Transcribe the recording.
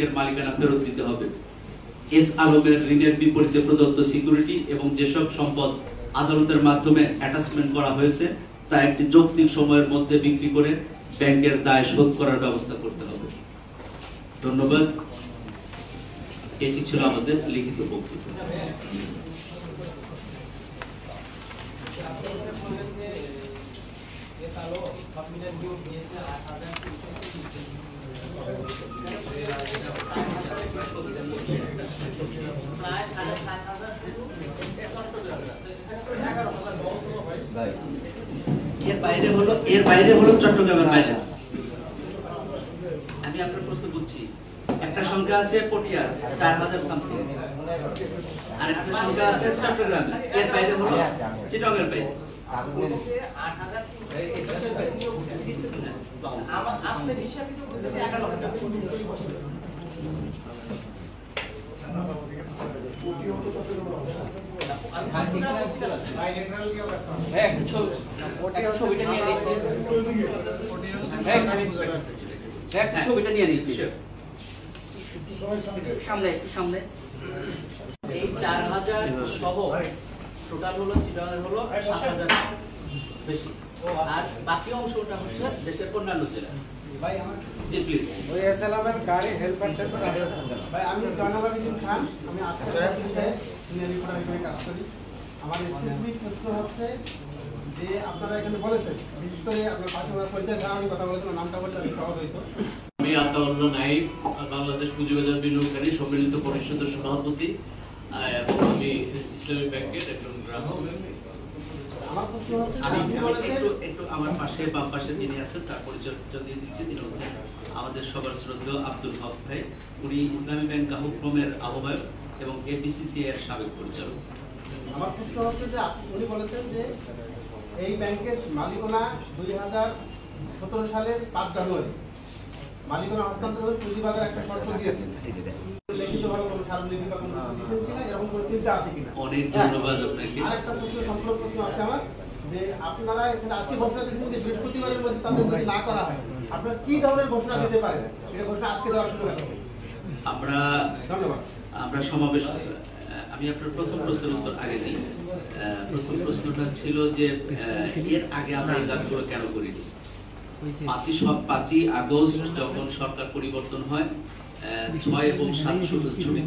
এর মালিকানা ফেরত দিতে হবে। এস আলমের ঋণের বিপরীতে প্রদত্ত সিকিউরিটি এবং যেসব সম্পদ আদালতের মাধ্যমে অ্যাটাচমেন্ট করা হয়েছে তা একটি যৌক্তিক সময়ের মধ্যে বিক্রি করে ব্যাংকের দায় শোধ করার ব্যবস্থা করতে হবে। ধন্যবাদ। এটি ছিল আমাদের লিখিত বক্তব্য। এর বাইরে হলো চট্টগ্রামের বাইরে। আমি আপনার প্রশ্ন বুঝছি। একটা সংখ্যা আছে পটিয়ার 4000 সামথিং, আর একটা সংখ্যা আছে চট্টগ্রামে। এর বাইরে হলো চিটাগংয়ের বাইরে। ছবিটা নিয়ে নিন সামনে সামনে। এই 4000 সহ টোটাল হলো চিটাগংয়ের হলো 7000 বেশি, আর বাকি অংশটা হচ্ছে দেশের অন্যান্য জেলা। ভাই আমার জি প্লিজ ওই এসএলএম গাড়ি হেল্পার সেন্টার আছে ভাই। আমি জয়নাল আবেদিন খান, আমি আজকে নিয়ালিপুরা এখানে কাজ করি। আমার স্পেসিফিক প্রশ্ন হচ্ছে যে আপনারা এখানে বলেছেন, বিশেষ করে আপনার পার্সোনাল পরিচয় ছাড়া আমি কথা বলতে নামটা বলতে আমি সহজ হইতো। আমি আতাউল্লাহ নাইব, বাংলাদেশ পুঁজিবাজার বিনিয়োগকারী সম্মিলিত পরিষদের সভাপতি এবং আমি ইসলামী ব্যাংকের একজন গ্রাহক। একটু আমার পাশে বাম পাশে যিনি আছেন তার পরিচয় দিয়ে দিচ্ছি। তিনি হচ্ছেন আমাদের সবার শ্রদ্ধেয় আব্দুল হক ভাই। উনি ইসলামী ব্যাংক গ্রাহক ফোরামের আহ্বায়ক এবং এপিসিসি এর সাবেক পরিচালক। আমার প্রশ্ন হচ্ছে যে উনি বলেছেন যে এই ব্যাংকের মালিকানা 2017 সালের 5 জানুয়ারি মালিকানা হস্তান্তরের পুঁজিবাজার একটা শর্ত দিয়েছেন। লিখিতভাবে কোনো সার্বজনীন বা কোনো ডিটেইলস কিনা এরকম কোনো চিন্তা আছে কিনা? অনেক ধন্যবাদ আপনাকে। আরেকটা প্রশ্ন সম্পূর্ণ প্রশ্ন আছে আমার, যে আপনারা এখানে আজকে ঘোষণা দিয়েছেন যে বৃহস্পতিবারের মধ্যে তাদের যদি না করা হয় আপনারা কি ধরনের ঘোষণা দিতে পারেন? সেটা ঘোষণা আজকে দেওয়ার সুযোগ আছে। আমরা সমাবেশ, আমি আপনার প্রথম প্রশ্নের উত্তর আগে দিই। প্রথম প্রশ্নটা ছিল যে এর আগে আমরা এই কাজগুলো কেন করিনি। 5ই আগস্ট যখন সরকার পরিবর্তন হয়, 6 এবং 7 ছবি